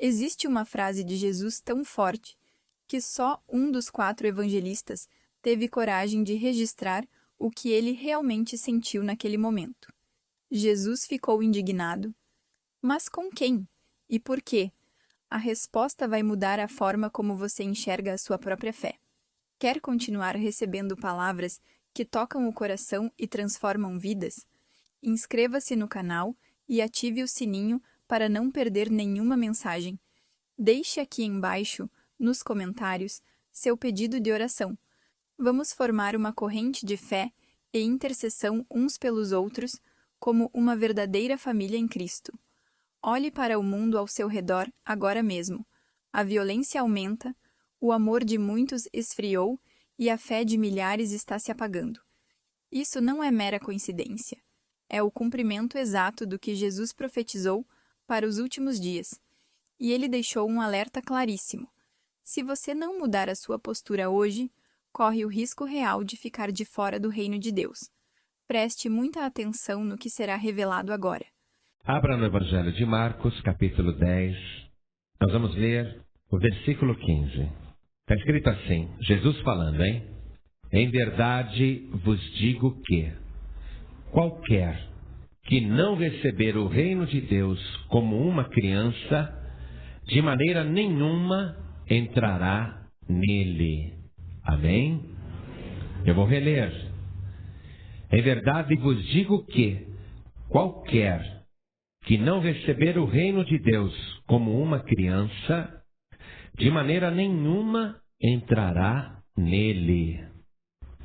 Existe uma frase de Jesus tão forte que só um dos 4 evangelistas teve coragem de registrar o que ele realmente sentiu naquele momento. Jesus ficou indignado. Mas com quem? E por quê? A resposta vai mudar a forma como você enxerga a sua própria fé. Quer continuar recebendo palavras que tocam o coração e transformam vidas? Inscreva-se no canal e ative o sininho para não perder nenhuma mensagem. Deixe aqui embaixo, nos comentários, seu pedido de oração. Vamos formar uma corrente de fé e intercessão uns pelos outros, como uma verdadeira família em Cristo. Olhe para o mundo ao seu redor agora mesmo. A violência aumenta, o amor de muitos esfriou e a fé de milhares está se apagando. Isso não é mera coincidência. É o cumprimento exato do que Jesus profetizou para os últimos dias. E ele deixou um alerta claríssimo. Se você não mudar a sua postura hoje, corre o risco real de ficar de fora do reino de Deus. Preste muita atenção no que será revelado agora. Abra no Evangelho de Marcos, capítulo 10. Nós vamos ler o versículo 15. Está escrito assim, Jesus falando, hein? Em verdade vos digo que qualquer que não receber o reino de Deus como uma criança, de maneira nenhuma entrará nele. Amém? Eu vou reler. Em verdade vos digo que qualquer que não receber o reino de Deus como uma criança, de maneira nenhuma entrará nele.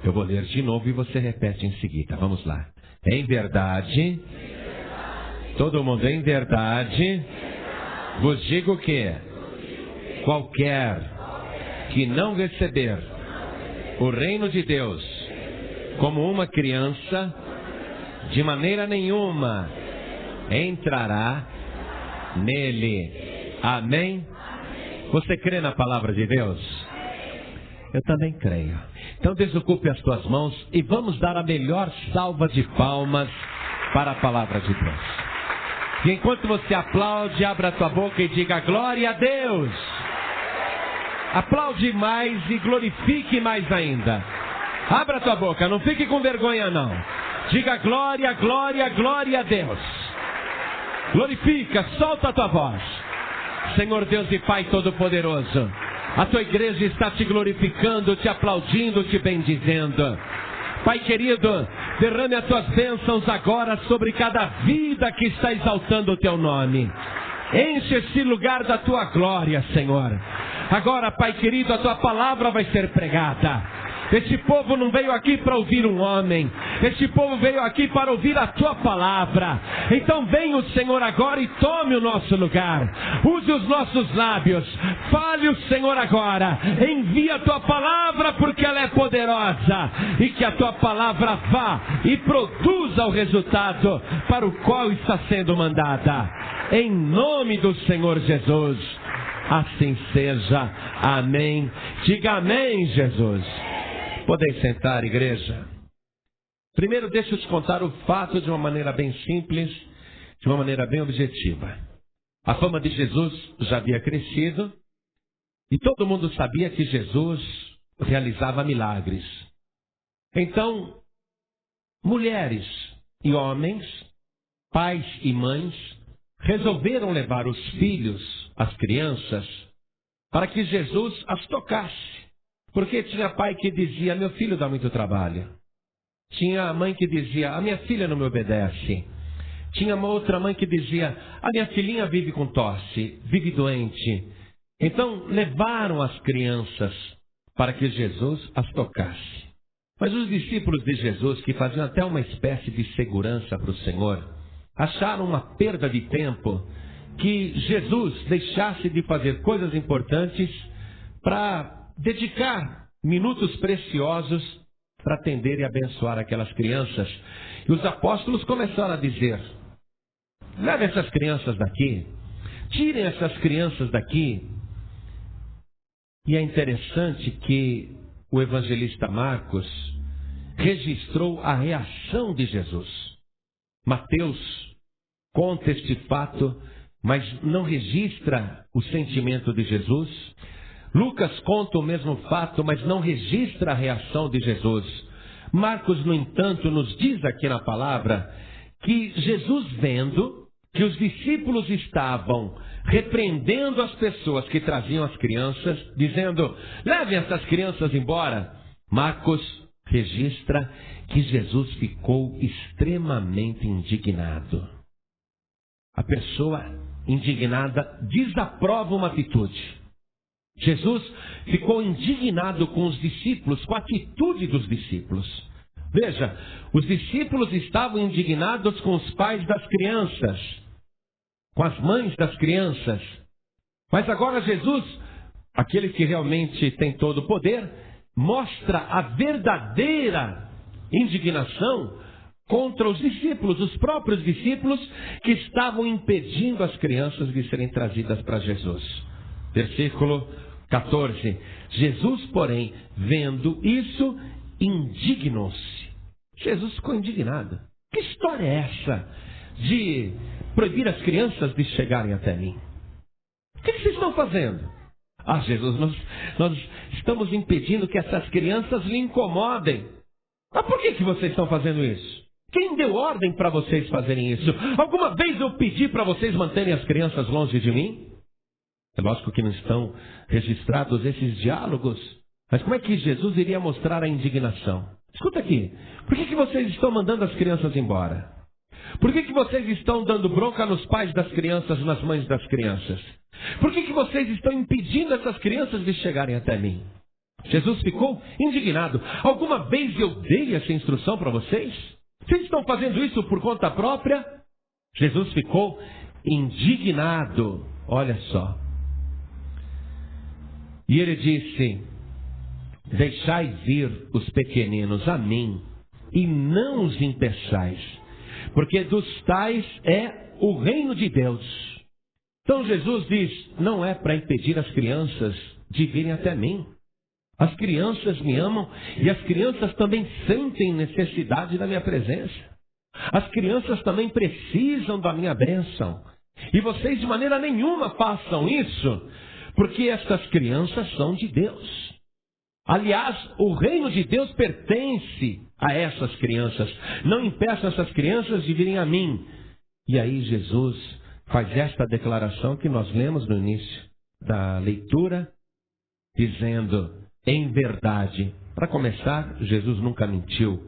Eu vou ler de novo e você repete em seguida. Vamos lá. Em verdade, todo mundo, em verdade, vos digo que qualquer que não receber o reino de Deus como uma criança, de maneira nenhuma entrará nele. Amém? Você crê na palavra de Deus? Eu também creio. Então desocupe as tuas mãos e vamos dar a melhor salva de palmas para a palavra de Deus. E enquanto você aplaude, abra a tua boca e diga glória a Deus. Aplaude mais e glorifique mais ainda. Abra a tua boca, não fique com vergonha não. Diga glória, glória, glória a Deus. Glorifica, solta a tua voz. Senhor Deus e Pai Todo-Poderoso, a tua igreja está te glorificando, te aplaudindo, te bendizendo. Pai querido, derrame as tuas bênçãos agora sobre cada vida que está exaltando o teu nome. Enche esse lugar da tua glória, Senhor. Agora, Pai querido, a tua palavra vai ser pregada. Este povo não veio aqui para ouvir um homem. Este povo veio aqui para ouvir a tua palavra. Então venha o Senhor agora e tome o nosso lugar. Use os nossos lábios. Fale o Senhor agora. Envia a tua palavra porque ela é poderosa. E que a tua palavra vá e produza o resultado para o qual está sendo mandada. Em nome do Senhor Jesus. Assim seja. Amém. Diga amém, Jesus. Podem sentar, igreja. Primeiro, deixa eu te contar o fato de uma maneira bem simples, de uma maneira bem objetiva. A fama de Jesus já havia crescido e todo mundo sabia que Jesus realizava milagres. Então, mulheres e homens, pais e mães, resolveram levar os filhos, as crianças, para que Jesus as tocasse. Porque tinha pai que dizia, meu filho dá muito trabalho. Tinha mãe que dizia, a minha filha não me obedece. Tinha uma outra mãe que dizia, a minha filhinha vive com tosse, vive doente. Então levaram as crianças para que Jesus as tocasse. Mas os discípulos de Jesus, que faziam até uma espécie de segurança para o Senhor, acharam uma perda de tempo que Jesus deixasse de fazer coisas importantes para dedicar minutos preciosos para atender e abençoar aquelas crianças. E os apóstolos começaram a dizer, leve essas crianças daqui, tirem essas crianças daqui. E é interessante que o evangelista Marcos registrou a reação de Jesus. Mateus conta este fato mas não registra o sentimento de Jesus. Lucas conta o mesmo fato, mas não registra a reação de Jesus. Marcos, no entanto, nos diz aqui na palavra que Jesus, vendo que os discípulos estavam repreendendo as pessoas que traziam as crianças, dizendo: levem essas crianças embora, Marcos registra que Jesus ficou extremamente indignado. A pessoa indignada desaprova uma atitude. Jesus ficou indignado com os discípulos, com a atitude dos discípulos. Veja, os discípulos estavam indignados com os pais das crianças, com as mães das crianças. Mas agora Jesus, aquele que realmente tem todo o poder, mostra a verdadeira indignação contra os discípulos, os próprios discípulos que estavam impedindo as crianças de serem trazidas para Jesus. Versículo 14. Jesus, porém, vendo isso, indignou-se. Jesus ficou indignado. Que história é essa de proibir as crianças de chegarem até mim? O que vocês estão fazendo? Ah, Jesus, nós estamos impedindo que essas crianças lhe incomodem. Mas por que vocês estão fazendo isso? Quem deu ordem para vocês fazerem isso? Alguma vez eu pedi para vocês manterem as crianças longe de mim? É lógico que não estão registrados esses diálogos. Mas como é que Jesus iria mostrar a indignação? Escuta aqui. Por que vocês estão mandando as crianças embora? Por que vocês estão dando bronca nos pais das crianças, nas mães das crianças? Por que vocês estão impedindo essas crianças de chegarem até mim? Jesus ficou indignado. Alguma vez eu dei essa instrução para vocês? Vocês estão fazendo isso por conta própria? Jesus ficou indignado. Olha só. E ele disse: deixai vir os pequeninos a mim, e não os impeçais, porque dos tais é o reino de Deus. Então Jesus diz: não é para impedir as crianças de virem até mim. As crianças me amam e as crianças também sentem necessidade da minha presença. As crianças também precisam da minha bênção. E vocês de maneira nenhuma façam isso, porque estas crianças são de Deus. Aliás, o reino de Deus pertence a essas crianças. Não impeçam essas crianças de virem a mim. E aí Jesus faz esta declaração que nós lemos no início da leitura, dizendo: em verdade. Para começar, Jesus nunca mentiu.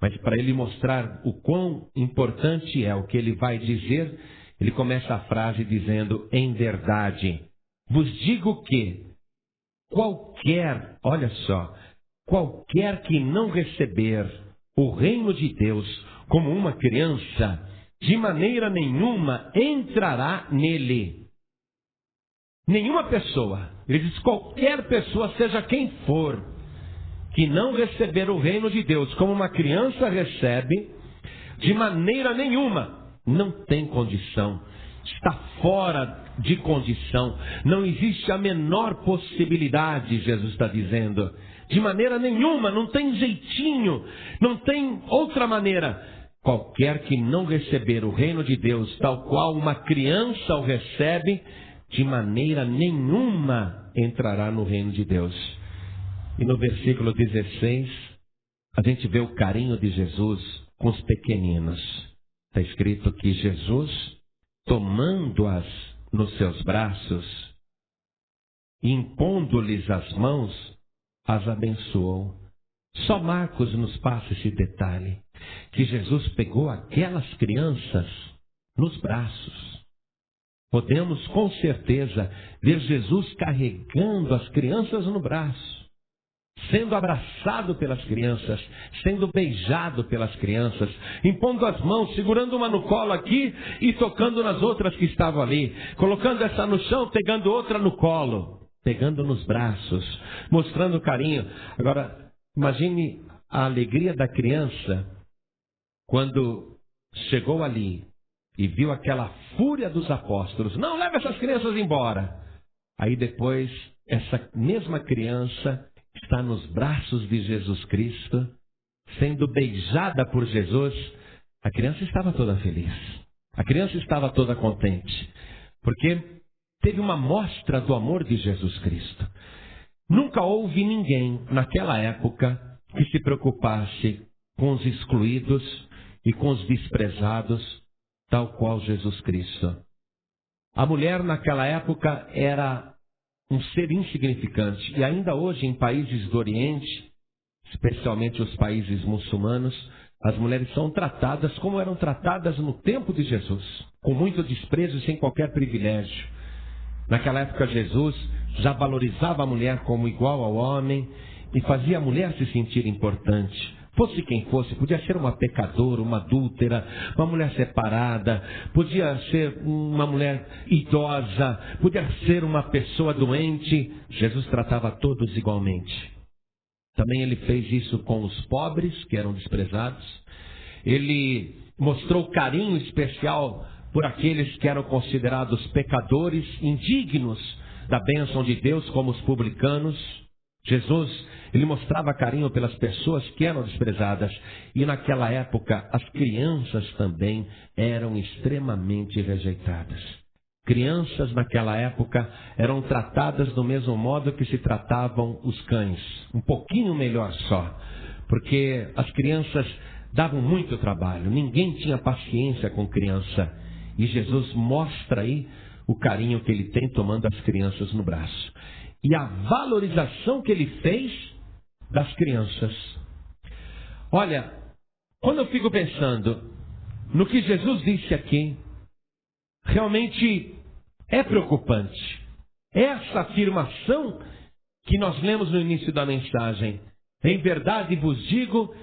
Mas para ele mostrar o quão importante é o que ele vai dizer, ele começa a frase dizendo: em verdade. Vos digo que olha só, qualquer que não receber o reino de Deus como uma criança, de maneira nenhuma entrará nele. Nenhuma pessoa, ele diz qualquer pessoa, seja quem for, que não receber o reino de Deus como uma criança recebe, de maneira nenhuma, não tem condição. Está fora de condição. Não existe a menor possibilidade, Jesus está dizendo. De maneira nenhuma, não tem jeitinho, não tem outra maneira. Qualquer que não receber o reino de Deus, tal qual uma criança o recebe, de maneira nenhuma entrará no reino de Deus. E no versículo 16, a gente vê o carinho de Jesus com os pequeninos. Está escrito que Jesus, tomando-as nos seus braços, impondo-lhes as mãos, as abençoou. Só Marcos nos passa esse detalhe, que Jesus pegou aquelas crianças nos braços. Podemos com certeza ver Jesus carregando as crianças no braço, sendo abraçado pelas crianças, sendo beijado pelas crianças, impondo as mãos, segurando uma no colo aqui e tocando nas outras que estavam ali, colocando essa no chão, pegando outra no colo, pegando nos braços, mostrando carinho. Agora, imagine a alegria da criança quando chegou ali e viu aquela fúria dos apóstolos: não, leva essas crianças embora. Aí depois, essa mesma criança está nos braços de Jesus Cristo, sendo beijada por Jesus. A criança estava toda feliz. A criança estava toda contente. porque teve uma mostra do amor de Jesus Cristo. Nunca houve ninguém naquela época que se preocupasse com os excluídos e com os desprezados, tal qual Jesus Cristo. A mulher naquela época era um ser insignificante, e ainda hoje em países do Oriente, especialmente os países muçulmanos, as mulheres são tratadas como eram tratadas no tempo de Jesus, com muito desprezo e sem qualquer privilégio. Naquela época Jesus já valorizava a mulher como igual ao homem e fazia a mulher se sentir importante. Fosse quem fosse, podia ser uma pecadora, uma adúltera, uma mulher separada, podia ser uma mulher idosa, podia ser uma pessoa doente. Jesus tratava todos igualmente. Também ele fez isso com os pobres, que eram desprezados. Ele mostrou carinho especial por aqueles que eram considerados pecadores, indignos da bênção de Deus, como os publicanos. Jesus, ele mostrava carinho pelas pessoas que eram desprezadas. E naquela época, as crianças também eram extremamente rejeitadas. Crianças naquela época eram tratadas do mesmo modo que se tratavam os cães. Um pouquinho melhor só. Porque as crianças davam muito trabalho. Ninguém tinha paciência com criança. E Jesus mostra aí o carinho que ele tem tomando as crianças no braço. E a valorização que ele fez das crianças. Olha, quando eu fico pensando no que Jesus disse aqui, realmente é preocupante. Essa afirmação que nós lemos no início da mensagem. Em verdade vos digo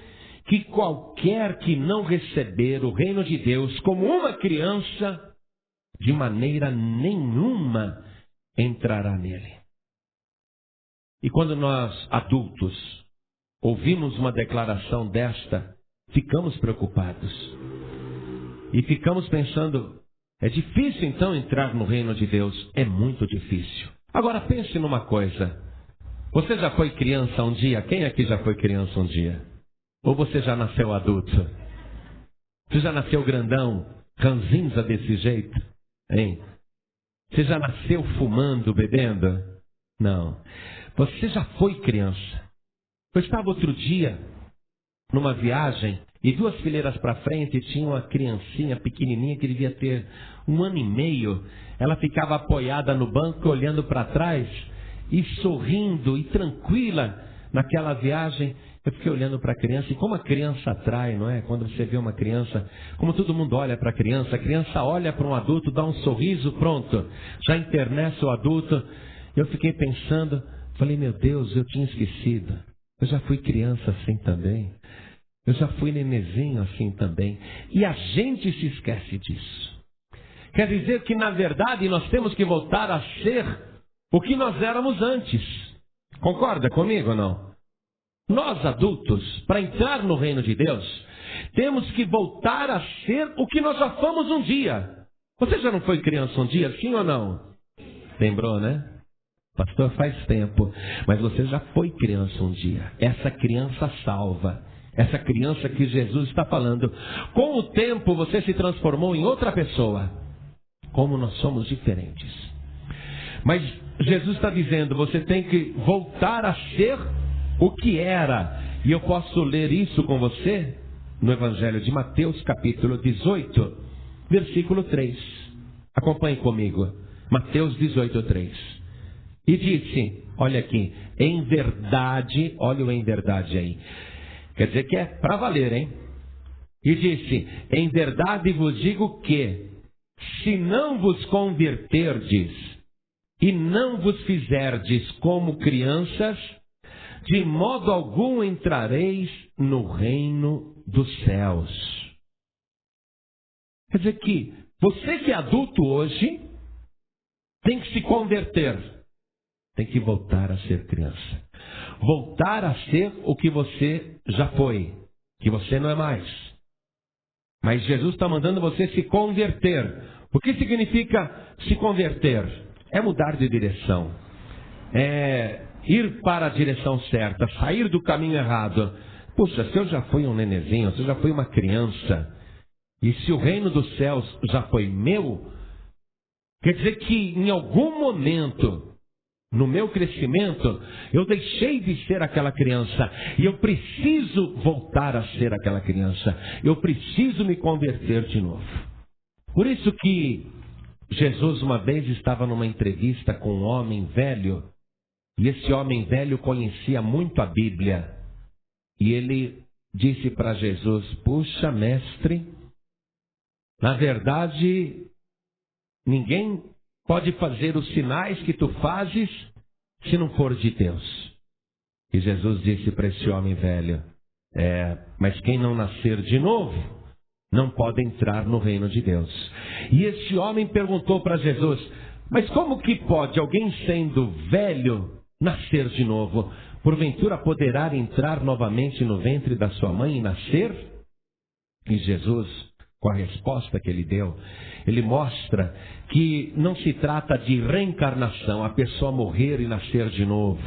que qualquer que não receber o reino de Deus como uma criança, de maneira nenhuma entrará nele. E quando nós, adultos, ouvimos uma declaração desta, ficamos preocupados. E ficamos pensando, é difícil então entrar no reino de Deus? É muito difícil. Agora pense numa coisa. Você já foi criança um dia? Quem aqui já foi criança um dia? Ou você já nasceu adulto? Você já nasceu grandão, ranzinza desse jeito? Hein? Você já nasceu fumando, bebendo? Não. Você já foi criança. Eu estava outro dia numa viagem e 2 fileiras para frente tinha uma criancinha pequenininha que devia ter 1 ano e meio. Ela ficava apoiada no banco, olhando para trás e sorrindo e tranquila naquela viagem. Eu fiquei olhando para a criança e como a criança atrai, não é? Quando você vê uma criança, como todo mundo olha para a criança olha para um adulto, dá um sorriso, pronto, já internece o adulto. Eu fiquei pensando, falei, meu Deus, eu tinha esquecido. Eu já fui criança assim também. Eu já fui nenezinho assim também. E a gente se esquece disso. Quer dizer que, na verdade, nós temos que voltar a ser o que nós éramos antes. Concorda comigo ou não? Nós, adultos, para entrar no reino de Deus, temos que voltar a ser o que nós já fomos um dia. Você já não foi criança um dia, sim ou não? Lembrou, né? Pastor, faz tempo, mas você já foi criança um dia. Essa criança salva, essa criança que Jesus está falando. Com o tempo você se transformou em outra pessoa. Como nós somos diferentes. Mas Jesus está dizendo, você tem que voltar a ser o que era. E eu posso ler isso com você no Evangelho de Mateus, capítulo 18, versículo 3. Acompanhe comigo. Mateus 18, 3. E disse, olha aqui, em verdade, olha o em verdade aí. Quer dizer que é para valer, hein? E disse, em verdade vos digo que, se não vos converterdes e não vos fizerdes como crianças, de modo algum entrareis no reino dos céus. Quer dizer que você que é adulto hoje, tem que se converter. Tem que voltar a ser criança. Voltar a ser o que você já foi. Que você não é mais. Mas Jesus está mandando você se converter. O que significa se converter? É mudar de direção. É ir para a direção certa. Sair do caminho errado. Puxa, se eu já fui um nenezinho, se eu já fui uma criança, e se o reino dos céus já foi meu, Quer dizer que em algum momento, no meu crescimento, eu deixei de ser aquela criança. E eu preciso voltar a ser aquela criança. Eu preciso me converter de novo. Por isso que Jesus uma vez estava numa entrevista com um homem velho. E esse homem velho conhecia muito a Bíblia. E ele disse para Jesus: puxa, mestre, na verdade, ninguém pode fazer os sinais que tu fazes se não for de Deus. E Jesus disse para esse homem velho: mas quem não nascer de novo não pode entrar no reino de Deus. E esse homem perguntou para Jesus: mas como que pode alguém sendo velho nascer de novo? Porventura poderá entrar novamente no ventre da sua mãe e nascer? E Jesus, com a resposta que ele deu, ele mostra que não se trata de reencarnação, a pessoa morrer e nascer de novo.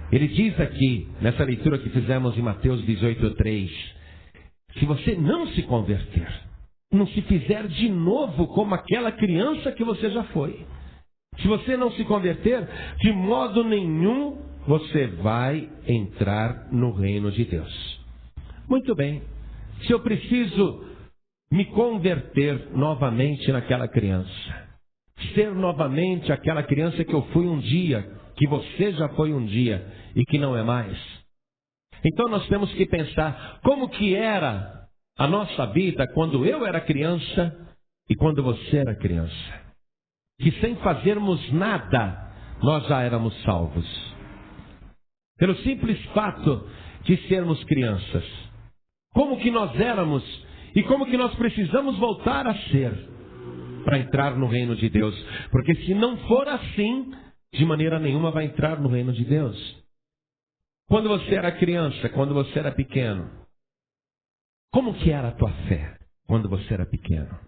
Ele diz aqui, nessa leitura que fizemos em Mateus 18:3, se você não se converter, não se fizer de novo como aquela criança que você já foi, se você não se converter, de modo nenhum você vai entrar no reino de Deus. Muito bem, se eu preciso me converter novamente naquela criança, ser novamente aquela criança que eu fui um dia, que você já foi um dia e que não é mais, então nós temos que pensar como que era a nossa vida quando eu era criança e quando você era criança. Que sem fazermos nada, nós já éramos salvos. Pelo simples fato de sermos crianças. Como que nós éramos e como que nós precisamos voltar a ser para entrar no reino de Deus. Porque se não for assim, de maneira nenhuma vai entrar no reino de Deus. Quando você era criança, quando você era pequeno, como que era a tua fé quando você era pequeno?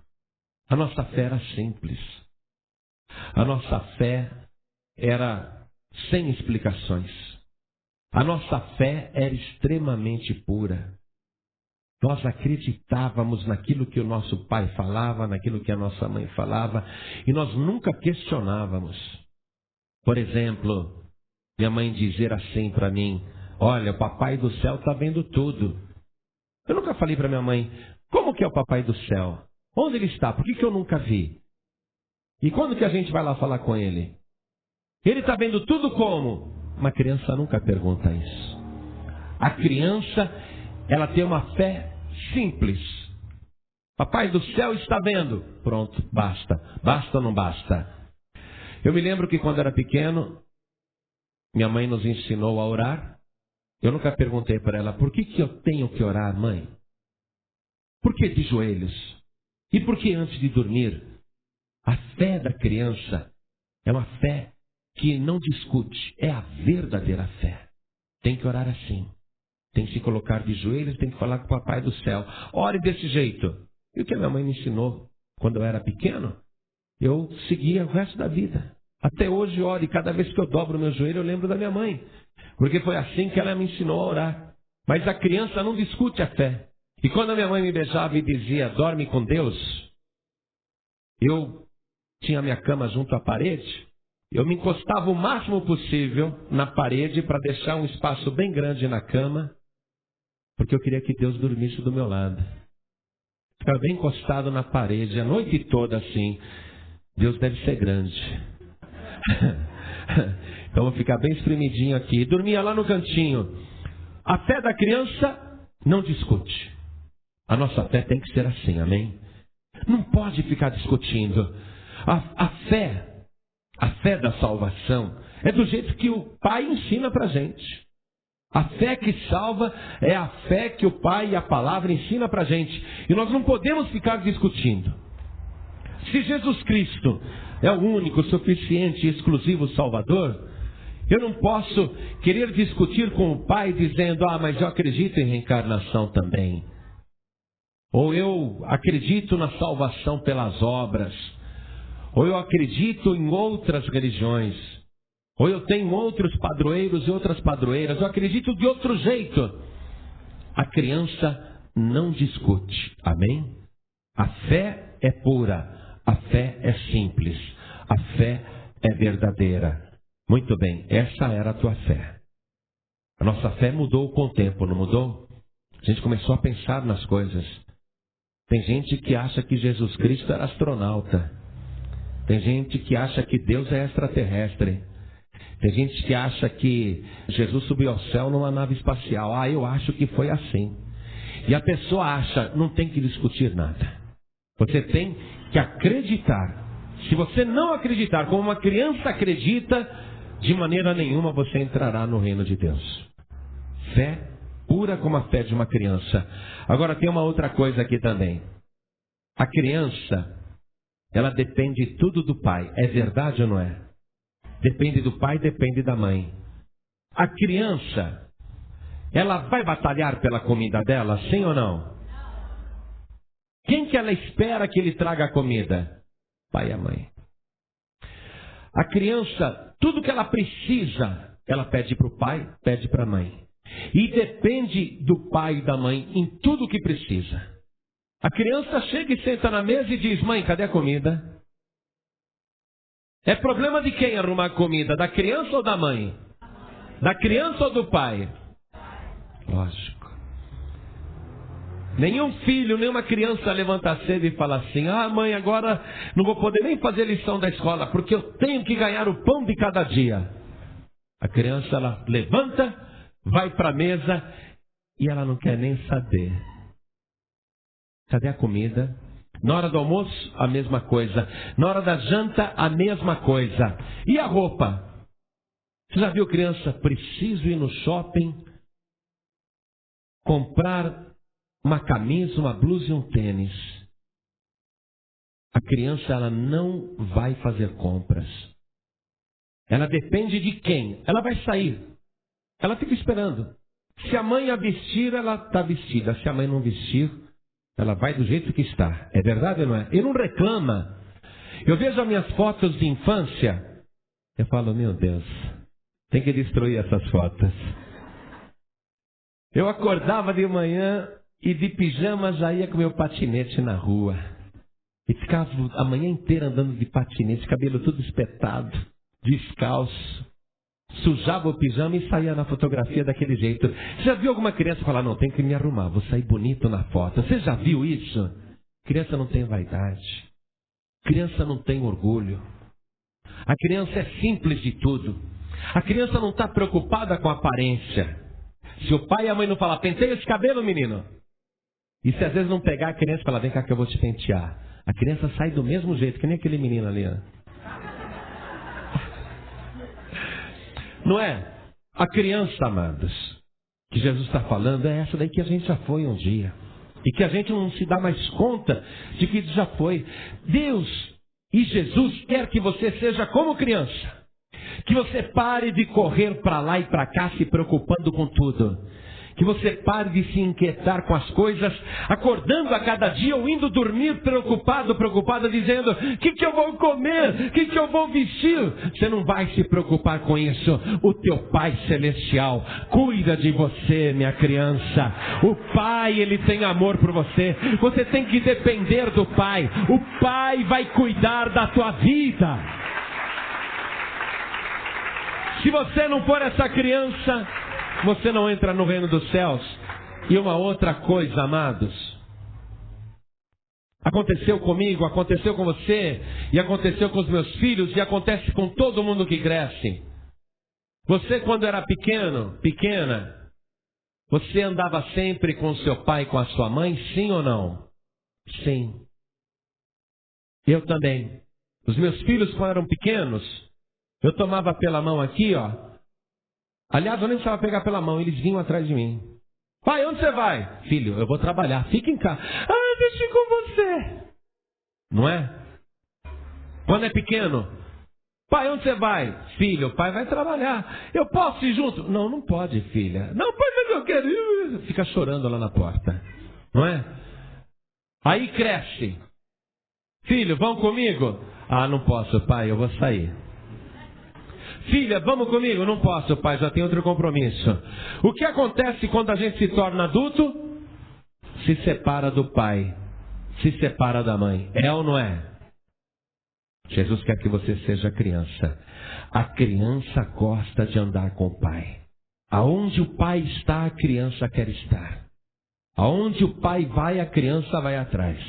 A nossa fé era simples. A nossa fé era sem explicações. A nossa fé era extremamente pura. Nós acreditávamos naquilo que o nosso pai falava, naquilo que a nossa mãe falava, e nós nunca questionávamos. Por exemplo, minha mãe dizer assim para mim: olha, o papai do céu está vendo tudo. Eu nunca falei para minha mãe: como que é o papai do céu? Onde ele está? Por que eu nunca vi? E quando que a gente vai lá falar com ele? Ele está vendo tudo como? Uma criança nunca pergunta isso. A criança, ela tem uma fé simples. Papai do céu está vendo. Pronto, basta. Basta ou não basta? Eu me lembro que quando era pequeno, minha mãe nos ensinou a orar. Eu nunca perguntei para ela: por que eu tenho que orar, mãe? Por que de joelhos? E por que antes de dormir? A fé da criança é uma fé que não discute, é a verdadeira fé. Tem que orar assim. Tem que se colocar de joelhos, tem que falar com o papai do céu. Ore desse jeito. E o que a minha mãe me ensinou quando eu era pequeno, eu seguia o resto da vida. Até hoje oro, e cada vez que eu dobro meu joelho, eu lembro da minha mãe. Porque foi assim que ela me ensinou a orar. Mas a criança não discute a fé. E quando a minha mãe me beijava e dizia: dorme com Deus, eu tinha minha cama junto à parede. Eu me encostava o máximo possível na parede para deixar um espaço bem grande na cama, porque eu queria que Deus dormisse do meu lado. Ficava bem encostado na parede a noite toda assim. Deus deve ser grande. Então eu vou ficar bem espremidinho aqui. Dormia lá no cantinho. A fé da criança não discute. A nossa fé tem que ser assim, amém? Não pode ficar discutindo. A fé da salvação é do jeito que o Pai ensina para a gente. A fé que salva é a fé que o Pai e a palavra ensina para a gente. E nós não podemos ficar discutindo. Se Jesus Cristo é o único, suficiente e exclusivo Salvador, eu não posso querer discutir com o Pai dizendo: mas eu acredito em reencarnação também. Ou eu acredito na salvação pelas obras. Ou eu acredito em outras religiões. Ou eu tenho outros padroeiros e outras padroeiras. Eu acredito de outro jeito. A criança não discute. Amém? A fé é pura. A fé é simples. A fé é verdadeira. Muito bem, essa era a tua fé. A nossa fé mudou com o tempo, não mudou? A gente começou a pensar nas coisas. Tem gente que acha que Jesus Cristo era astronauta. Tem gente que acha que Deus é extraterrestre. Tem gente que acha que Jesus subiu ao céu numa nave espacial. Ah, eu acho que foi assim. E a pessoa acha, não tem que discutir nada. Você tem que acreditar. Se você não acreditar como uma criança acredita, de maneira nenhuma você entrará no reino de Deus. Fé pura como a fé de uma criança. Agora tem uma outra coisa aqui também. A criança, ela depende tudo do pai. É verdade ou não é? Depende do pai, depende da mãe. A criança, ela vai batalhar pela comida dela, sim ou não? Quem que ela espera que ele traga a comida? Pai e a mãe. A criança, tudo que ela precisa, ela pede para o pai, pede para a mãe. E depende do pai e da mãe em tudo o que precisa. A criança chega e senta na mesa e diz: mãe, cadê a comida? É problema de quem arrumar a comida? Da criança ou da mãe? Da criança ou do pai? Lógico. Nenhum filho, nenhuma criança levanta cedo e fala assim: ah, mãe, agora não vou poder nem fazer lição da escola, porque eu tenho que ganhar o pão de cada dia. A criança, ela levanta, vai para a mesa e ela não quer nem saber. Cadê a comida? Na hora do almoço, a mesma coisa. Na hora da janta, a mesma coisa. E a roupa? Você já viu criança? Preciso ir no shopping, comprar uma camisa, uma blusa e um tênis. A criança, ela não vai fazer compras. Ela depende de quem? Ela vai sair. Ela fica esperando. Se a mãe a vestir, ela está vestida. Se a mãe não vestir, ela vai do jeito que está. É verdade ou não é? E não reclama. Eu vejo as minhas fotos de infância. Eu falo: meu Deus, tem que destruir essas fotos. Eu acordava de manhã e de pijama já ia com meu patinete na rua. E ficava a manhã inteira andando de patinete, cabelo tudo espetado, descalço. Sujava o pijama e saía na fotografia daquele jeito. Você já viu alguma criança falar: não, tem que me arrumar, vou sair bonito na foto? Você já viu isso? Criança não tem vaidade. Criança não tem orgulho. A criança é simples de tudo. A criança não está preocupada com a aparência. Se o pai e a mãe não falar: penteia esse cabelo, menino. E se às vezes não pegar a criança e falar: vem cá que eu vou te pentear. A criança sai do mesmo jeito, que nem aquele menino ali, ó. Não é? A criança, amados, que Jesus está falando, é essa daí que a gente já foi um dia. E que a gente não se dá mais conta de que já foi. Deus e Jesus quer que você seja como criança. Que você pare de correr para lá e para cá se preocupando com tudo. Que você pare de se inquietar com as coisas, acordando a cada dia ou indo dormir preocupada, dizendo: o que eu vou comer? O que eu vou vestir? Você não vai se preocupar com isso. O teu Pai Celestial cuida de você, minha criança. O Pai, Ele tem amor por você. Você tem que depender do Pai. O Pai vai cuidar da tua vida. Se você não for essa criança, você não entra no reino dos céus. E uma outra coisa, amados. Aconteceu comigo, aconteceu com você, e aconteceu com os meus filhos, e acontece com todo mundo que cresce. Você, quando era pequena, você andava sempre com seu pai e com a sua mãe, sim ou não? Sim. Eu também. Os meus filhos, quando eram pequenos, eu tomava pela mão aqui, ó. Aliás, eu nem precisava pegar pela mão, eles vinham atrás de mim. Pai, onde você vai? Filho, eu vou trabalhar, fica em casa. Ah, deixa eu ir com você. Não é? Quando é pequeno, pai, onde você vai? Filho, o pai vai trabalhar. Eu posso ir junto? Não, não pode, filha. Não, pai, mas eu quero ir. Fica chorando lá na porta. Não é? Aí cresce. Filho, vão comigo? Ah, não posso, pai, eu vou sair. Filha, vamos comigo? Não posso, pai, já tenho outro compromisso. O que acontece quando a gente se torna adulto? Se separa do pai, se separa da mãe. É ou não é? Jesus quer que você seja criança. A criança gosta de andar com o pai. Aonde o pai está, a criança quer estar. Aonde o pai vai, a criança vai atrás.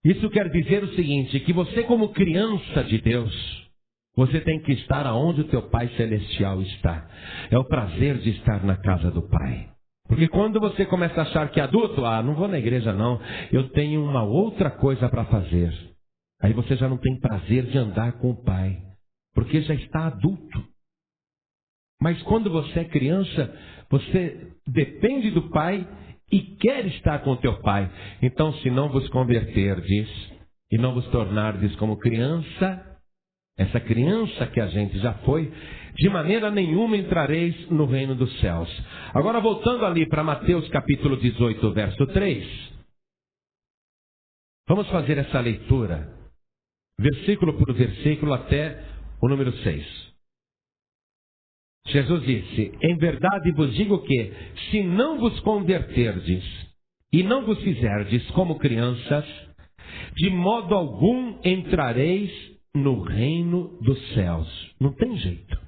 Isso quer dizer o seguinte, que você como criança de Deus, você tem que estar aonde o teu Pai Celestial está. É o prazer de estar na casa do Pai. Porque quando você começa a achar que é adulto, não vou na igreja não, eu tenho uma outra coisa para fazer. Aí você já não tem prazer de andar com o Pai, porque já está adulto. Mas quando você é criança, você depende do Pai e quer estar com o teu Pai. Então, se não vos converterdes e não vos tornardes como criança, essa criança que a gente já foi, de maneira nenhuma entrareis no reino dos céus. Agora, voltando ali para Mateus capítulo 18, verso 3. Vamos fazer essa leitura, versículo por versículo, até o número 6. Jesus disse, em verdade vos digo que, se não vos converterdes e não vos fizerdes como crianças, de modo algum entrareis no reino dos céus. Não tem jeito.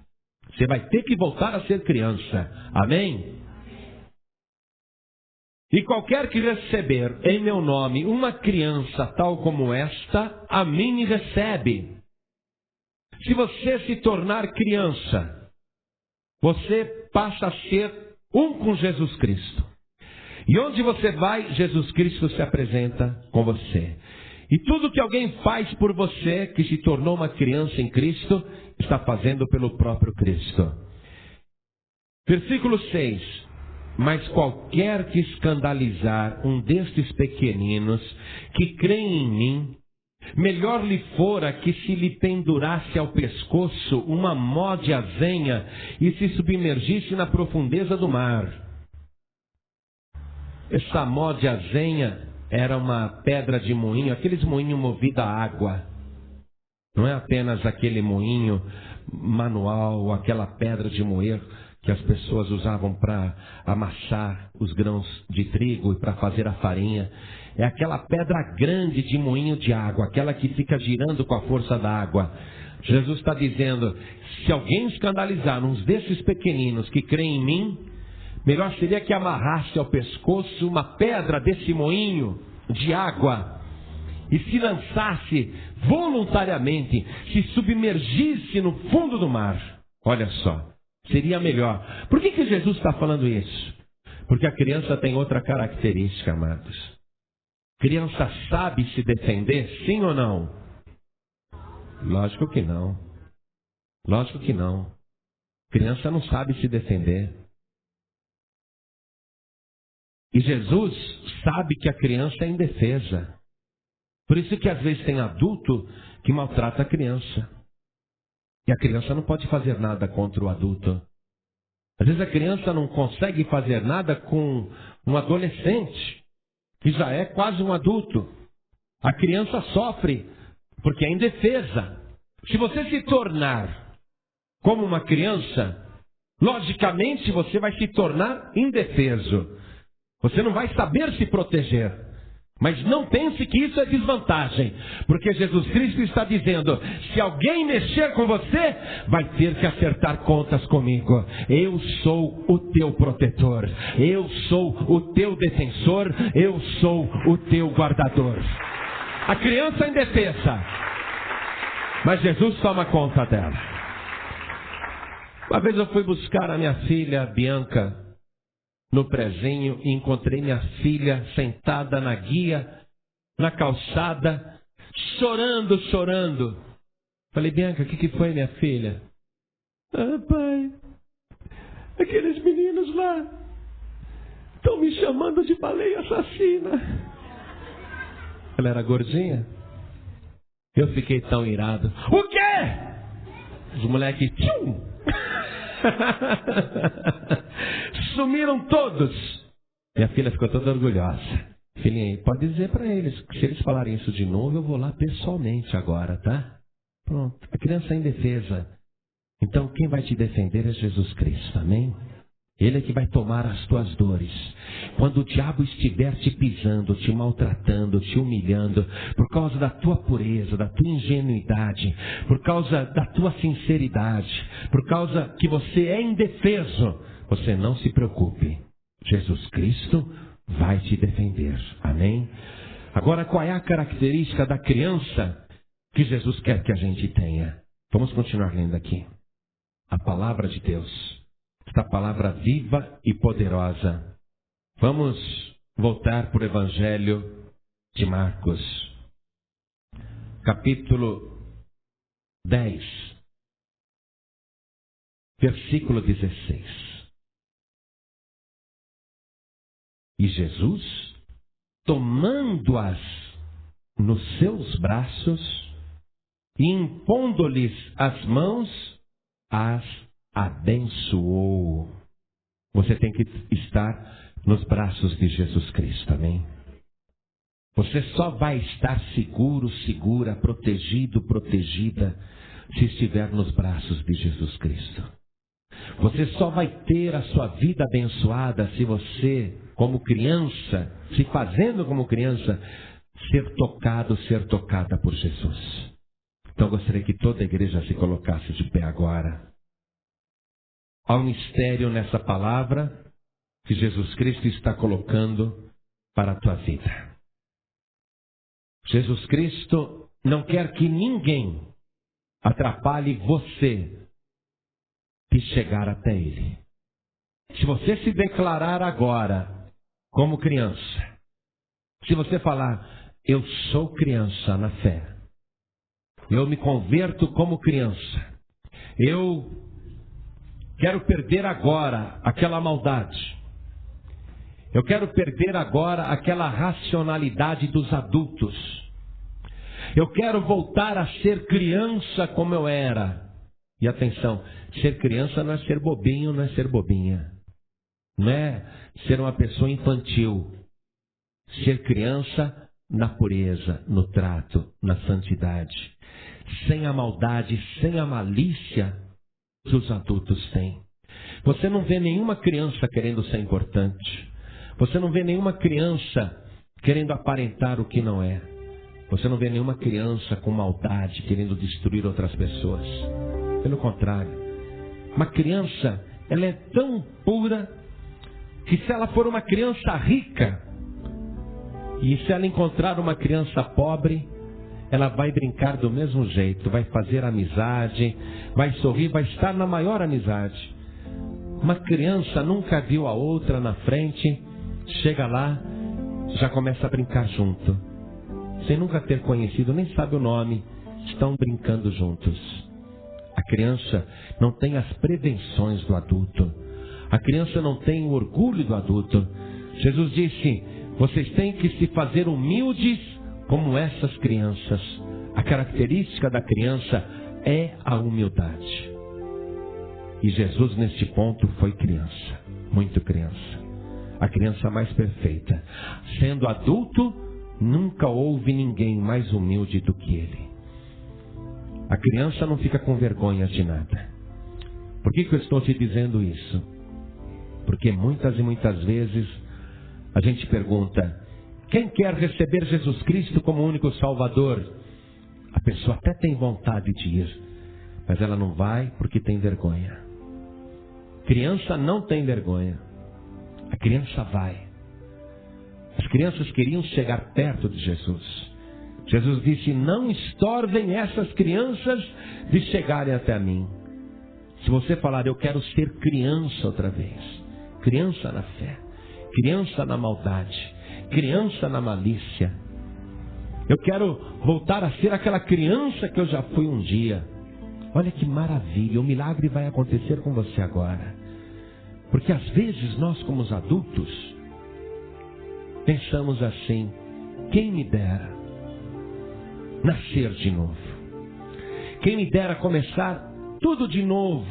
Você vai ter que voltar a ser criança. Amém? E qualquer que receber em meu nome uma criança tal como esta, a mim recebe. Se você se tornar criança, você passa a ser um com Jesus Cristo. E onde você vai, Jesus Cristo se apresenta com você. E tudo que alguém faz por você, que se tornou uma criança em Cristo, está fazendo pelo próprio Cristo. Versículo 6. Mas qualquer que escandalizar um destes pequeninos que creem em mim, melhor lhe fora que se lhe pendurasse ao pescoço uma mó de azenha e se submergisse na profundeza do mar. Essa mó de azenha era uma pedra de moinho, aqueles moinhos movidos a água. Não é apenas aquele moinho manual, aquela pedra de moer que as pessoas usavam para amassar os grãos de trigo e para fazer a farinha. É aquela pedra grande de moinho de água, aquela que fica girando com a força da água. Jesus está dizendo, se alguém escandalizar uns desses pequeninos que creem em mim, melhor seria que amarrasse ao pescoço uma pedra desse moinho de água e se lançasse voluntariamente, se submergisse no fundo do mar. Olha só, seria melhor. Por que Jesus está falando isso? Porque a criança tem outra característica, amados. Criança sabe se defender, sim ou não? Lógico que não. Lógico que não. Criança não sabe se defender. E Jesus sabe que a criança é indefesa. Por isso que às vezes tem adulto que maltrata a criança. E a criança não pode fazer nada contra o adulto. Às vezes a criança não consegue fazer nada com um adolescente, que já é quase um adulto. A criança sofre porque é indefesa. Se você se tornar como uma criança, logicamente você vai se tornar indefeso. Você não vai saber se proteger. Mas não pense que isso é desvantagem. Porque Jesus Cristo está dizendo, se alguém mexer com você, vai ter que acertar contas comigo. Eu sou o teu protetor. Eu sou o teu defensor. Eu sou o teu guardador. A criança é indefesa, mas Jesus toma conta dela. Uma vez eu fui buscar a minha filha Bianca no prezinho e encontrei minha filha sentada na guia, na calçada, chorando. Falei, Bianca, o que foi, minha filha? Pai, aqueles meninos lá estão me chamando de baleia assassina. Ela era gordinha. Eu fiquei tão irado. O quê? Os moleques... sumiram todos. Minha filha ficou toda orgulhosa. Filhinha, pode dizer para eles que se eles falarem isso de novo, eu vou lá pessoalmente agora, tá? Pronto. A criança é indefesa. Então quem vai te defender é Jesus Cristo, amém? Ele é que vai tomar as tuas dores. Quando o diabo estiver te pisando, te maltratando, te humilhando, por causa da tua pureza, da tua ingenuidade, por causa da tua sinceridade, por causa que você é indefeso, você não se preocupe. Jesus Cristo vai te defender. Amém? Agora, qual é a característica da criança que Jesus quer que a gente tenha? Vamos continuar lendo aqui. A palavra de Deus. Esta palavra viva e poderosa. Vamos voltar para o Evangelho de Marcos. Capítulo 10. Versículo 16. E Jesus, tomando-as nos seus braços e impondo-lhes as mãos, as abençoou. Você tem que estar nos braços de Jesus Cristo, amém? Você só vai estar seguro, segura, protegido, protegida, se estiver nos braços de Jesus Cristo. Você só vai ter a sua vida abençoada se você, como criança, se fazendo como criança, ser tocado, ser tocada por Jesus. Então eu gostaria que toda a igreja se colocasse de pé agora. Há um mistério nessa palavra que Jesus Cristo está colocando para a tua vida. Jesus Cristo não quer que ninguém atrapalhe você de chegar até Ele. Se você se declarar agora como criança, se você falar, eu sou criança na fé, eu me converto como criança, eu quero perder agora aquela maldade. Eu quero perder agora aquela racionalidade dos adultos. Eu quero voltar a ser criança como eu era. E atenção, ser criança não é ser bobinho, não é ser bobinha. Não é ser uma pessoa infantil. Ser criança na pureza, no trato, na santidade. Sem a maldade, sem a malícia que os adultos têm. Você não vê nenhuma criança querendo ser importante. Você não vê nenhuma criança querendo aparentar o que não é. Você não vê nenhuma criança com maldade querendo destruir outras pessoas. Pelo contrário. Uma criança, ela é tão pura que se ela for uma criança rica e se ela encontrar uma criança pobre, ela vai brincar do mesmo jeito, vai fazer amizade, vai sorrir, vai estar na maior amizade. Uma criança nunca viu a outra na frente, chega lá, já começa a brincar junto. Sem nunca ter conhecido, nem sabe o nome, estão brincando juntos. A criança não tem as prevenções do adulto. A criança não tem o orgulho do adulto. Jesus disse, vocês têm que se fazer humildes como essas crianças. A característica da criança é a humildade. E Jesus neste ponto foi criança, muito criança. A criança mais perfeita. Sendo adulto, nunca houve ninguém mais humilde do que ele. A criança não fica com vergonha de nada. Por que eu estou te dizendo isso? Porque muitas e muitas vezes a gente pergunta, quem quer receber Jesus Cristo como único Salvador? A pessoa até tem vontade de ir, mas ela não vai porque tem vergonha. Criança não tem vergonha. A criança vai. As crianças queriam chegar perto de Jesus. Jesus disse, não estorvem essas crianças de chegarem até mim. Se você falar, eu quero ser criança outra vez. Criança na fé. Criança na maldade. Criança na malícia. Eu quero voltar a ser aquela criança que eu já fui um dia. Olha que maravilha, o milagre vai acontecer com você agora. Porque às vezes nós como os adultos pensamos assim, quem me dera nascer de novo. Quem me dera começar tudo de novo,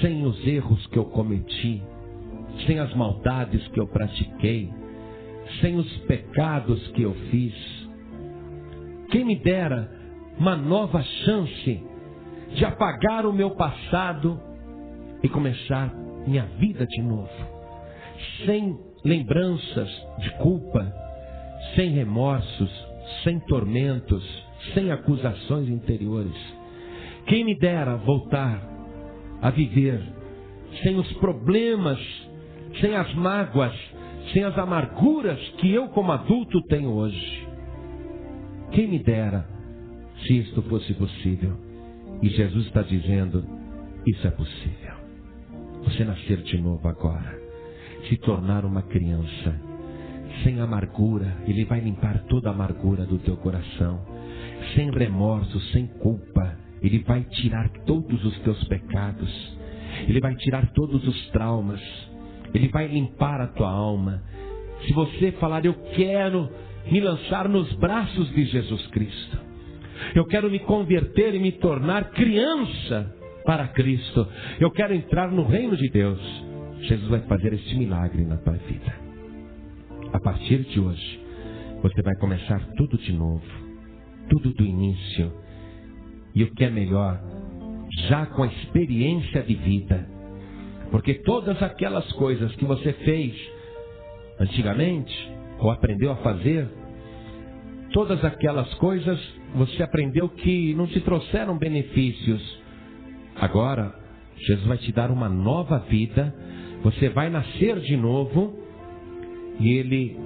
sem os erros que eu cometi, sem as maldades que eu pratiquei, sem os pecados que eu fiz. Quem me dera uma nova chance de apagar o meu passado e começar minha vida de novo, sem lembranças de culpa, sem remorsos, sem tormentos, sem acusações interiores. Quem me dera voltar a viver sem os problemas, sem as mágoas, sem as amarguras que eu como adulto tenho hoje. Quem me dera se isto fosse possível. E Jesus está dizendo, isso é possível. Você nascer de novo agora, se tornar uma criança, sem amargura. Ele vai limpar toda a amargura do teu coração, sem remorso, sem culpa. Ele vai tirar todos os teus pecados, Ele vai tirar todos os traumas, Ele vai limpar a tua alma. Se você falar, eu quero me lançar nos braços de Jesus Cristo, eu quero me converter e me tornar criança para Cristo, eu quero entrar no reino de Deus, Jesus vai fazer este milagre na tua vida. A partir de hoje, você vai começar tudo de novo, tudo do início. E o que é melhor, já com a experiência de vida. Porque todas aquelas coisas que você fez antigamente, ou aprendeu a fazer, todas aquelas coisas você aprendeu que não te trouxeram benefícios. Agora, Jesus vai te dar uma nova vida, você vai nascer de novo, e Ele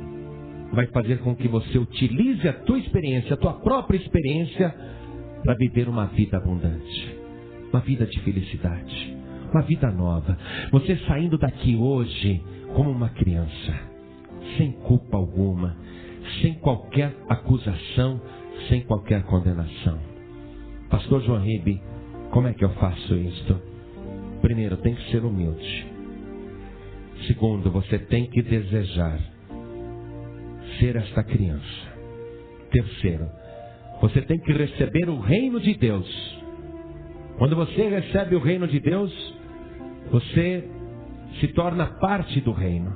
vai fazer com que você utilize a tua experiência, a tua própria experiência, para viver uma vida abundante, uma vida de felicidade, uma vida nova. Você saindo daqui hoje como uma criança, sem culpa alguma, sem qualquer acusação, sem qualquer condenação. Pastor João Ribe, como é que eu faço isto? Primeiro, tem que ser humilde. Segundo, você tem que desejar ser esta criança. Terceiro, você tem que receber o reino de Deus. Quando você recebe o reino de Deus, você se torna parte do reino.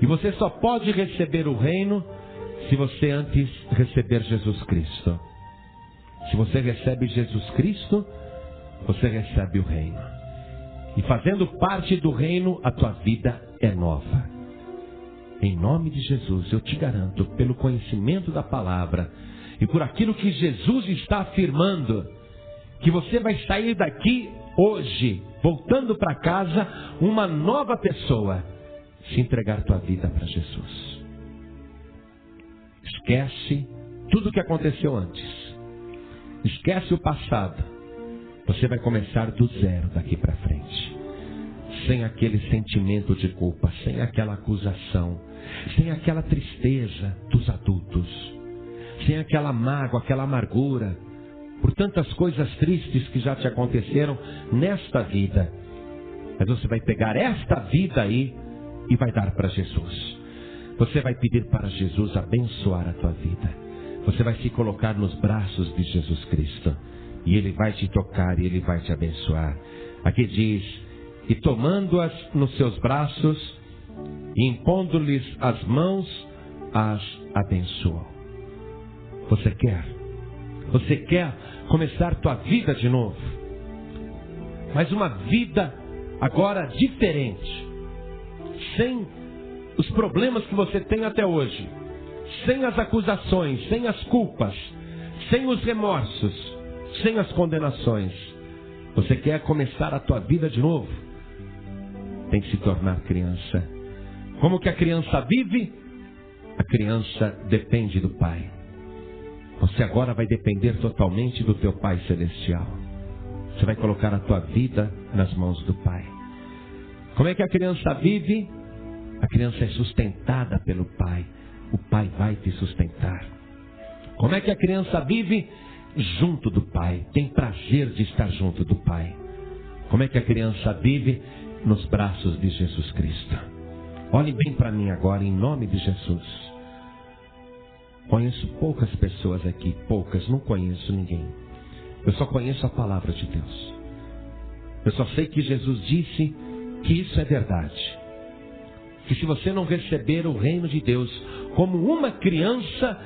E você só pode receber o reino se você antes receber Jesus Cristo. Se você recebe Jesus Cristo, você recebe o reino. E fazendo parte do reino, a tua vida é nova. Em nome de Jesus, eu te garanto, pelo conhecimento da palavra e por aquilo que Jesus está afirmando, que você vai sair daqui hoje, voltando para casa, uma nova pessoa, se entregar tua vida para Jesus. Esquece tudo o que aconteceu antes. Esquece o passado. Você vai começar do zero daqui para frente. Sem aquele sentimento de culpa, sem aquela acusação, sem aquela tristeza dos adultos, sem aquela mágoa, aquela amargura, por tantas coisas tristes que já te aconteceram nesta vida. Mas você vai pegar esta vida aí e vai dar para Jesus. Você vai pedir para Jesus abençoar a tua vida. Você vai se colocar nos braços de Jesus Cristo. E Ele vai te tocar e Ele vai te abençoar. Aqui diz, e tomando-as nos seus braços, e impondo-lhes as mãos, as abençoou. Você quer? Você quer começar tua vida de novo? Mas uma vida agora diferente. Sem os problemas que você tem até hoje. Sem as acusações, sem as culpas, sem os remorsos, sem as condenações. Você quer começar a tua vida de novo? Tem que se tornar criança. Como que a criança vive? A criança depende do Pai. Você agora vai depender totalmente do teu Pai Celestial. Você vai colocar a tua vida nas mãos do Pai. Como é que a criança vive? A criança é sustentada pelo Pai. O Pai vai te sustentar. Como é que a criança vive? Junto do Pai. Tem prazer de estar junto do Pai. Como é que a criança vive? Nos braços de Jesus Cristo. Olhe bem para mim agora, em nome de Jesus. Conheço poucas pessoas aqui, poucas, não conheço ninguém. Eu só conheço a palavra de Deus. Eu só sei que Jesus disse que isso é verdade. Que se você não receber o reino de Deus como uma criança,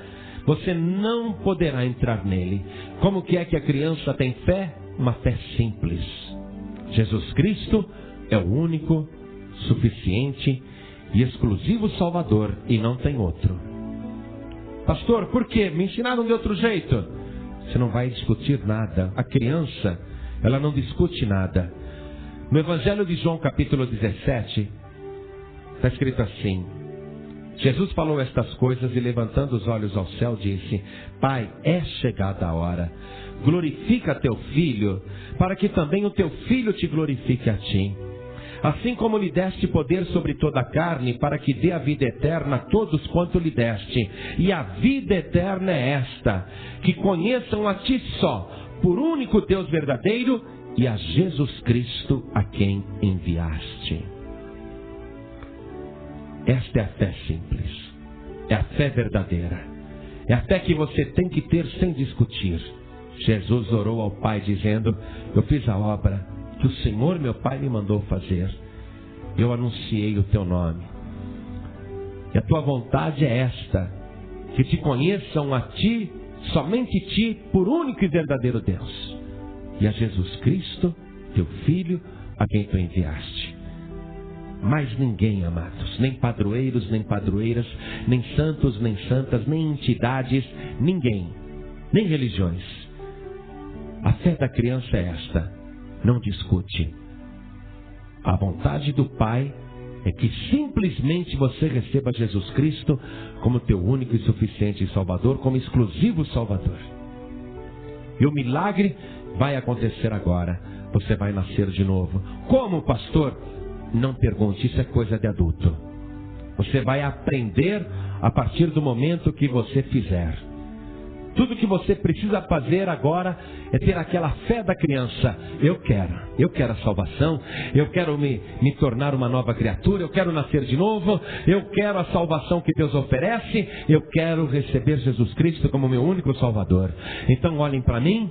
você não poderá entrar nele. Como que é que a criança tem fé? Uma fé simples. Jesus Cristo é o único, suficiente e exclusivo Salvador, e não tem outro. Pastor, por quê? Me ensinaram de outro jeito. Você não vai discutir nada. A criança, ela não discute nada. No Evangelho de João, capítulo 17, está escrito assim: Jesus falou estas coisas e, levantando os olhos ao céu, disse: Pai, é chegada a hora. Glorifica teu filho, para que também o teu filho te glorifique a ti. Assim como lhe deste poder sobre toda a carne, para que dê a vida eterna a todos quanto lhe deste. E a vida eterna é esta: que conheçam a ti só, por único Deus verdadeiro, e a Jesus Cristo, a quem enviaste. Esta é a fé simples, é a fé verdadeira, é a fé que você tem que ter sem discutir. Jesus orou ao Pai dizendo: eu fiz a obra que o Senhor meu Pai me mandou fazer. Eu anunciei o teu nome. E a tua vontade é esta: que te conheçam a ti, somente ti, por único e verdadeiro Deus, e a Jesus Cristo, teu Filho, a quem tu enviaste. Mais ninguém, amados, nem padroeiros, nem padroeiras, nem santos, nem santas, nem entidades, ninguém, nem religiões. A fé da criança é esta: não discute. A vontade do Pai é que simplesmente você receba Jesus Cristo como teu único e suficiente Salvador, como exclusivo Salvador. E o milagre vai acontecer agora. Você vai nascer de novo. Como, pastor? Não pergunte, isso é coisa de adulto. Você vai aprender a partir do momento que você fizer. Tudo que você precisa fazer agora é ter aquela fé da criança. Eu quero a salvação, eu quero me tornar uma nova criatura, eu quero nascer de novo, eu quero a salvação que Deus oferece, eu quero receber Jesus Cristo como meu único Salvador. Então olhem para mim,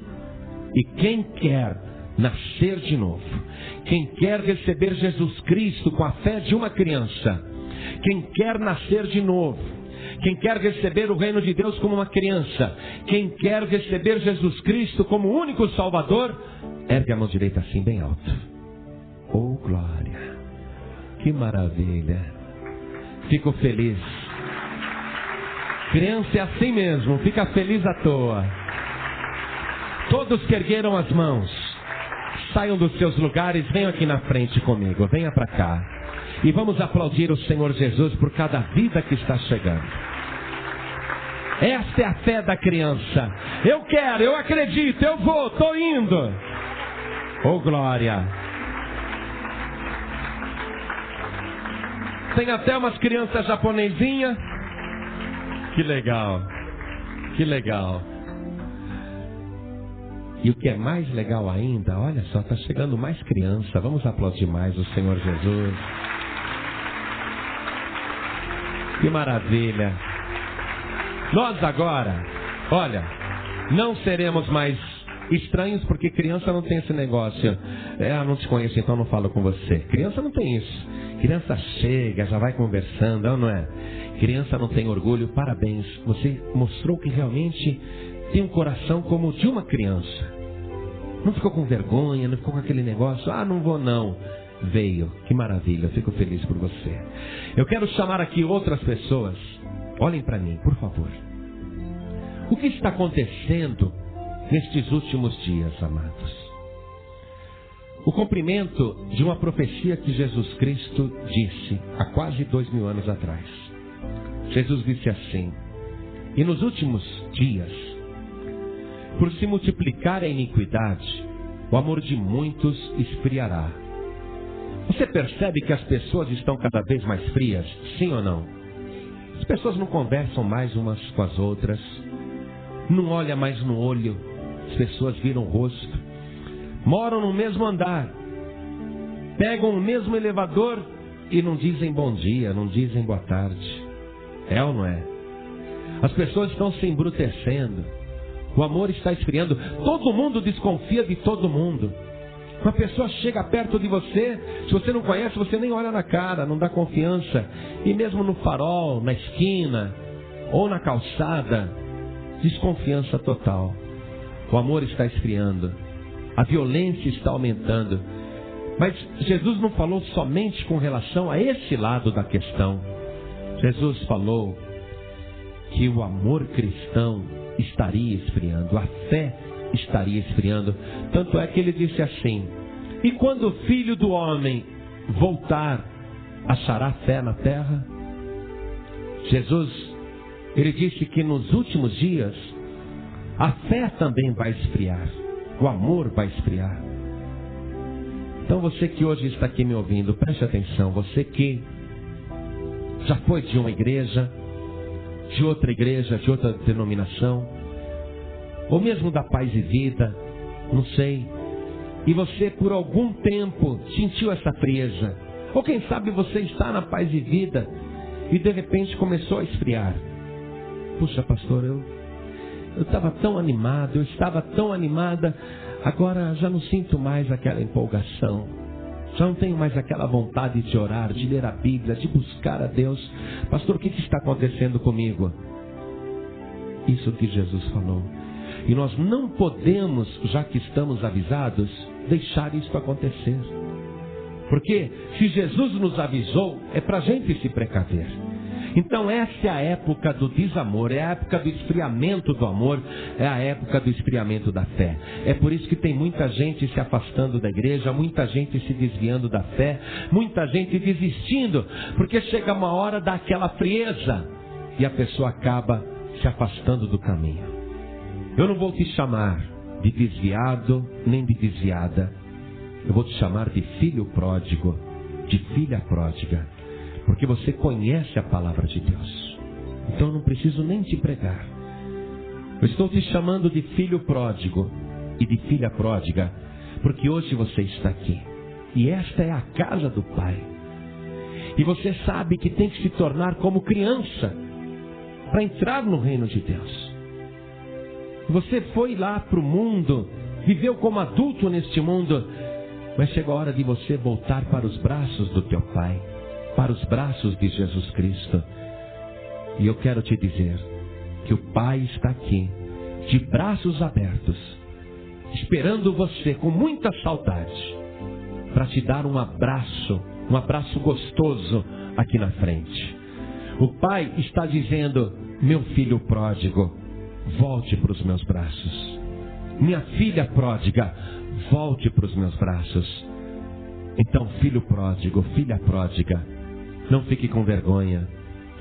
e quem quer nascer de novo, quem quer receber Jesus Cristo com a fé de uma criança, quem quer nascer de novo, quem quer receber o reino de Deus como uma criança, quem quer receber Jesus Cristo como o único Salvador, ergue a mão direita assim bem alto. Oh, glória! Que maravilha! Fico feliz. Criança é assim mesmo, fica feliz à toa. Todos que ergueram as mãos, saiam dos seus lugares, venham aqui na frente comigo, venha para cá. E vamos aplaudir o Senhor Jesus por cada vida que está chegando. Esta é a fé da criança. Eu quero, eu acredito, eu vou, estou indo. Oh, glória! Tem até umas crianças japonesinhas. Que legal, que legal. E o que é mais legal ainda, olha só, está chegando mais criança. Vamos aplaudir mais o Senhor Jesus. Que maravilha. Nós agora, olha, não seremos mais estranhos, porque criança não tem esse negócio. Não te conheço, então não falo com você. Criança não tem isso. Criança chega, já vai conversando, não é? Criança não tem orgulho. Parabéns, você mostrou que realmente tem um coração como o de uma criança. Não ficou com vergonha, não ficou com aquele negócio, não vou não. Veio, que maravilha, fico feliz por você. Eu quero chamar aqui outras pessoas. Olhem para mim, por favor. O que está acontecendo nestes últimos dias, amados? O cumprimento de uma profecia que Jesus Cristo disse há quase 2000 anos atrás. Jesus disse assim: e nos últimos dias, por se multiplicar a iniquidade, o amor de muitos esfriará. Você percebe que as pessoas estão cada vez mais frias? Sim ou não? As pessoas não conversam mais umas com as outras, não olham mais no olho, as pessoas viram o rosto, moram no mesmo andar, pegam o mesmo elevador e não dizem bom dia, não dizem boa tarde. É ou não é? As pessoas estão se embrutecendo, o amor está esfriando, todo mundo desconfia de todo mundo. Uma pessoa chega perto de você, se você não conhece, você nem olha na cara, não dá confiança. E mesmo no farol, na esquina, ou na calçada, desconfiança total. O amor está esfriando, a violência está aumentando. Mas Jesus não falou somente com relação a esse lado da questão. Jesus falou que o amor cristão estaria esfriando, a fé estaria esfriando. Tanto é que ele disse assim: e quando o Filho do Homem voltar, achará fé na terra? Jesus, ele disse que nos últimos dias a fé também vai esfriar, o amor vai esfriar. Então você que hoje está aqui me ouvindo, preste atenção. Você que já foi de uma igreja, de outra denominação, ou mesmo da Paz e Vida, não sei, e você por algum tempo sentiu essa frieza, ou quem sabe você está na Paz e Vida e de repente começou a esfriar. Puxa, pastor, eu estava tão animado, eu estava tão animada, agora já não sinto mais aquela empolgação, já não tenho mais aquela vontade de orar, de ler a Bíblia, de buscar a Deus. Pastor, o que está acontecendo comigo? Isso que Jesus falou. E nós não podemos, já que estamos avisados, deixar isso acontecer. Porque se Jesus nos avisou, é para a gente se precaver. Então essa é a época do desamor, é a época do esfriamento do amor, é a época do esfriamento da fé. É por isso que tem muita gente se afastando da igreja, muita gente se desviando da fé, muita gente desistindo, porque chega uma hora daquela frieza e a pessoa acaba se afastando do caminho. Eu não vou te chamar de desviado nem de desviada, eu vou te chamar de filho pródigo, de filha pródiga, porque você conhece a palavra de Deus. Então eu não preciso nem te pregar. Eu estou te chamando de filho pródigo e de filha pródiga, porque hoje você está aqui. E esta é a casa do Pai. E você sabe que tem que se tornar como criança para entrar no reino de Deus. Você foi lá para o mundo, viveu como adulto neste mundo, mas chegou a hora de você voltar para os braços do teu Pai, para os braços de Jesus Cristo. E eu quero te dizer que o Pai está aqui, de braços abertos, esperando você com muita saudade, para te dar um abraço gostoso aqui na frente. O Pai está dizendo: meu filho pródigo, volte para os meus braços. Minha filha pródiga, volte para os meus braços. Então, filho pródigo, filha pródiga, não fique com vergonha,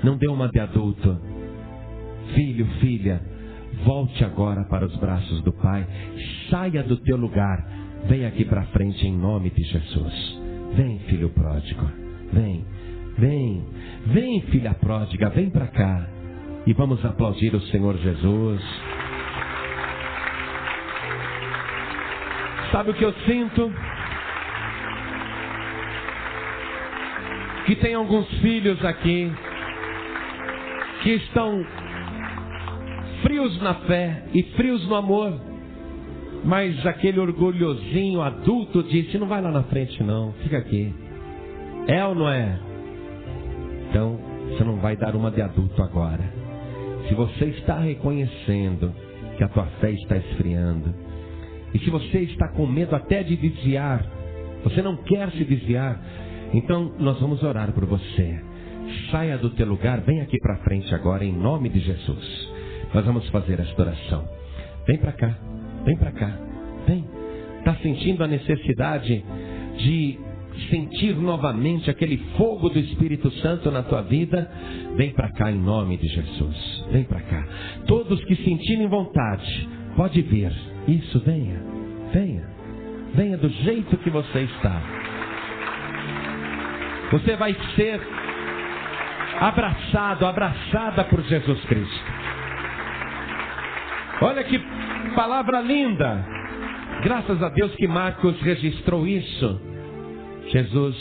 não dê uma de adulto. Filho, filha, volte agora para os braços do Pai. Saia do teu lugar, vem aqui para frente em nome de Jesus. Vem, filho pródigo, vem, vem, vem, filha pródiga, vem para cá. E vamos aplaudir o Senhor Jesus. Sabe o que eu sinto? Que tem alguns filhos aqui que estão frios na fé e frios no amor, mas aquele orgulhozinho adulto disse: não vai lá na frente não, fica aqui. É ou não é? Então você não vai dar uma de adulto agora. Se você está reconhecendo que a tua fé está esfriando, e se você está com medo até de desviar, você não quer se desviar, então nós vamos orar por você. Saia do teu lugar, vem aqui para frente agora em nome de Jesus. Nós vamos fazer esta oração. Vem para cá, vem para cá, vem. Está sentindo a necessidade de sentir novamente aquele fogo do Espírito Santo na tua vida? Vem para cá em nome de Jesus. Vem para cá. Todos que sentirem vontade, pode vir. Isso, venha, venha, venha do jeito que você está. Você vai ser abraçado, abraçada por Jesus Cristo. Olha que palavra linda. Graças a Deus que Marcos registrou isso. Jesus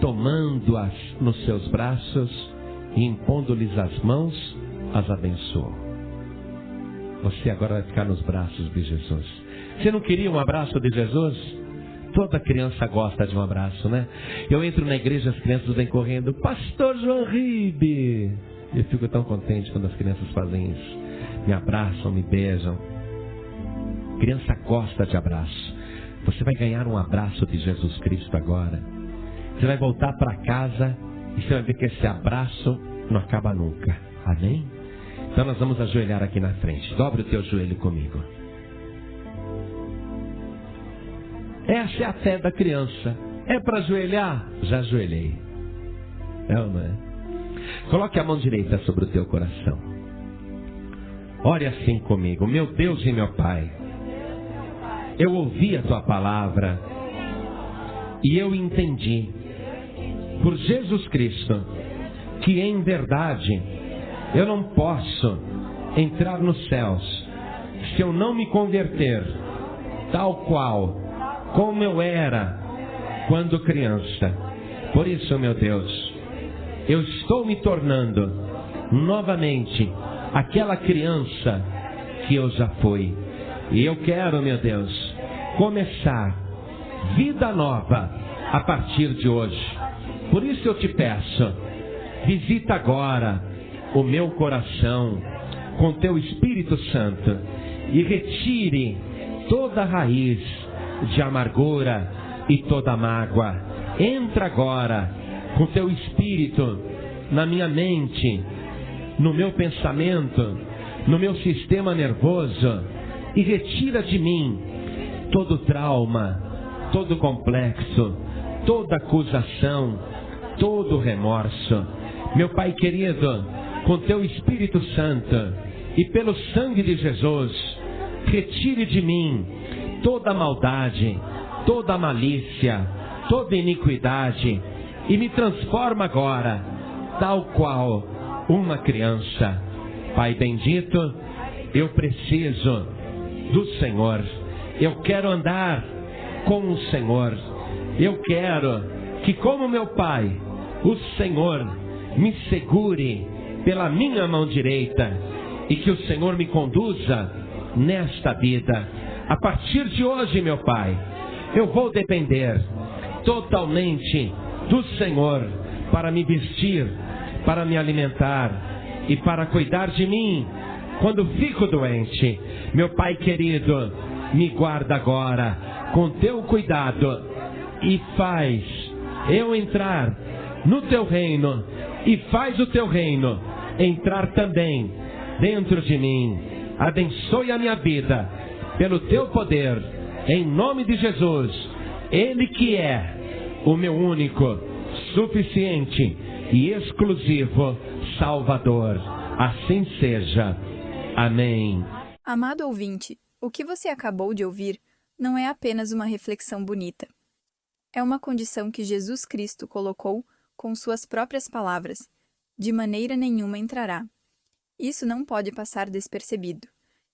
tomando-as nos seus braços e impondo-lhes as mãos, as abençoou. Você agora vai ficar nos braços de Jesus. Você não queria um abraço de Jesus? Toda criança gosta de um abraço, né? Eu entro na igreja, as crianças vêm correndo: Pastor João Ribe. Eu fico tão contente quando as crianças fazem isso. Me abraçam, me beijam. Criança gosta de abraço. Você vai ganhar um abraço de Jesus Cristo agora. Você vai voltar para casa e você vai ver que esse abraço não acaba nunca. Amém? Então nós vamos ajoelhar aqui na frente. Dobre o teu joelho comigo. Essa é a fé da criança. É para ajoelhar? Já ajoelhei. É ou não é? Coloque a mão direita sobre o teu coração. Ore assim comigo. Meu Deus e meu Pai, eu ouvi a tua palavra e eu entendi, por Jesus Cristo, que em verdade eu não posso entrar nos céus se eu não me converter tal qual como eu era quando criança. Por isso, meu Deus, eu estou me tornando novamente aquela criança que eu já fui. E eu quero, meu Deus, começar vida nova a partir de hoje. Por isso eu te peço, visita agora o meu coração com teu Espírito Santo e retire toda raiz de amargura e toda mágoa. Entra agora com teu Espírito na minha mente, no meu pensamento, no meu sistema nervoso e retira de mim todo trauma, todo complexo, toda acusação, todo remorso. Meu Pai querido, com teu Espírito Santo e pelo sangue de Jesus, retire de mim toda maldade, toda malícia, toda iniquidade e me transforma agora, tal qual uma criança. Pai bendito, eu preciso do Senhor. Eu quero andar com o Senhor. Eu quero que, como meu Pai, o Senhor me segure pela minha mão direita e que o Senhor me conduza nesta vida. A partir de hoje, meu Pai, eu vou depender totalmente do Senhor para me vestir, para me alimentar e para cuidar de mim quando fico doente. Meu Pai querido, me guarda agora com teu cuidado e faz eu entrar no teu reino e faz o teu reino entrar também dentro de mim. Abençoe a minha vida pelo teu poder, em nome de Jesus, Ele que é o meu único, suficiente e exclusivo Salvador. Assim seja. Amém. Amado ouvinte, o que você acabou de ouvir não é apenas uma reflexão bonita. É uma condição que Jesus Cristo colocou com suas próprias palavras: de maneira nenhuma entrará. Isso não pode passar despercebido.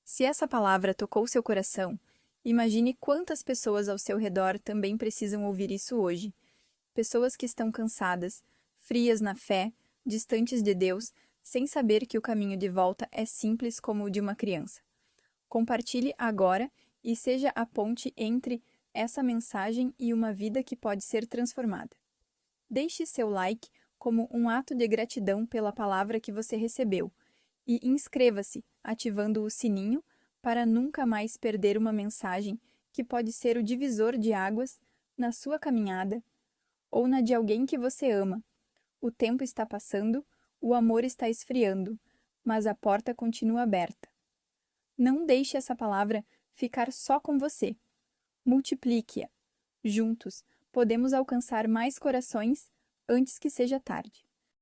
Se essa palavra tocou seu coração, imagine quantas pessoas ao seu redor também precisam ouvir isso hoje. Pessoas que estão cansadas, frias na fé, distantes de Deus, sem saber que o caminho de volta é simples como o de uma criança. Compartilhe agora e seja a ponte entre essa mensagem e uma vida que pode ser transformada. Deixe seu like como um ato de gratidão pela palavra que você recebeu e inscreva-se ativando o sininho para nunca mais perder uma mensagem que pode ser o divisor de águas na sua caminhada ou na de alguém que você ama. O tempo está passando, o amor está esfriando, mas a porta continua aberta. Não deixe essa palavra ficar só com você. Multiplique-a. Juntos, podemos alcançar mais corações antes que seja tarde.